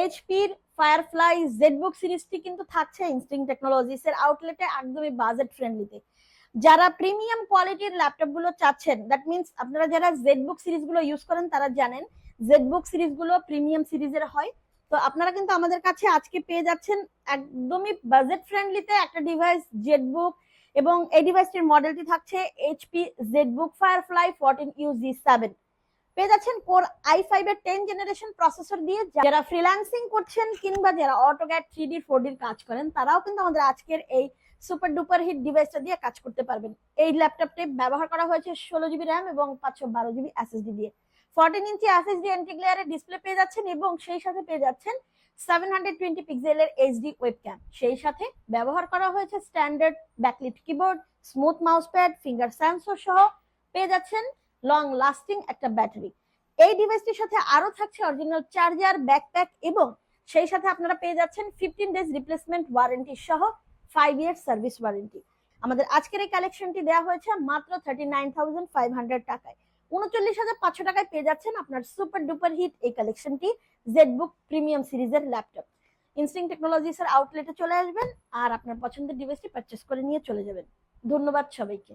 এইচপির firefly ZBook সিরিজটি কিন্তু থাকছে ইনস্টিংক্ট টেকনোলজিস এর আউটলেটে একদমই বাজেট ফ্রেন্ডলিতে। যারা প্রিমিয়াম কোয়ালিটির ল্যাপটপ গুলো চাচ্ছেন, দ্যাট মিনস আপনারা যারা জেডবুক সিরিজ গুলো ইউজ করেন তারা জানেন জেডবুক সিরিজ গুলো প্রিমিয়াম সিরিজের হয়। তো আপনারা কিন্তু আমাদের কাছে আজকে পেয়ে যাচ্ছেন একদমই বাজেট ফ্রেন্ডলিতে একটা ডিভাইস জেডবুক, এবং এই ডিভাইসটির মডেলটি থাকছে এইচপি জেডবুক ফায়ারফ্লাই 14UZ7। পেয়ে যাচ্ছেন কোর i5 এর 10 জেনারেশন প্রসেসর দিয়ে। যারা ফ্রিল্যান্সিং করছেন কিংবা যারা অটোক্যাড 3D 4D কাজ করেন তারাও কিন্তু আমাদের আজকের এই সুপার ডুপার হিট ডিভাইসটা দিয়ে কাজ করতে পারবেন। এই ল্যাপটপটি ব্যবহার করা হয়েছে 16GB র্যাম এবং 512GB এসএসডি দিয়ে। 14 ইঞ্চি এফএসডি এন্টি গ্লেয়ারের ডিসপ্লে পেয়ে যাচ্ছেন এবং সেই সাথে পেয়ে যাচ্ছেন 720 পিক্সেলের এইচডি ওয়েবক্যাম। সেই সাথে ব্যবহার করা হয়েছে standard backlit keyboard, smooth mouse pad, finger sensor সহ পেয়ে যাচ্ছেন লং লাস্টিং একটা ব্যাটারি। এই ডিভাইসটির সাথে আরো থাকছে অরিজিনাল চার্জার, ব্যাকপ্যাক এবং সেই সাথে আপনারা পেয়ে যাচ্ছেন 15 ডেজ রিপ্লেসমেন্ট ওয়ারেন্টি সহ 5 ইয়ার সার্ভিস ওয়ারেন্টি। আমাদের আজকের এই কালেকশনটি দেওয়া হয়েছে মাত্র 39,500 টাকায়। 39,500 টাকায় পেয়ে যাচ্ছেন আপনার সুপার ডুপার হিট এই কালেকশনটি জেডবুক প্রিমিয়াম সিরিজের ল্যাপটপ। ইনস্টিংক্ট টেকনোলজিস এর আউটলেটে চলে আসবেন আর আপনার পছন্দের ডিভাইসটি পারচেস করে নিয়ে চলে যাবেন। ধন্যবাদ সবাইকে।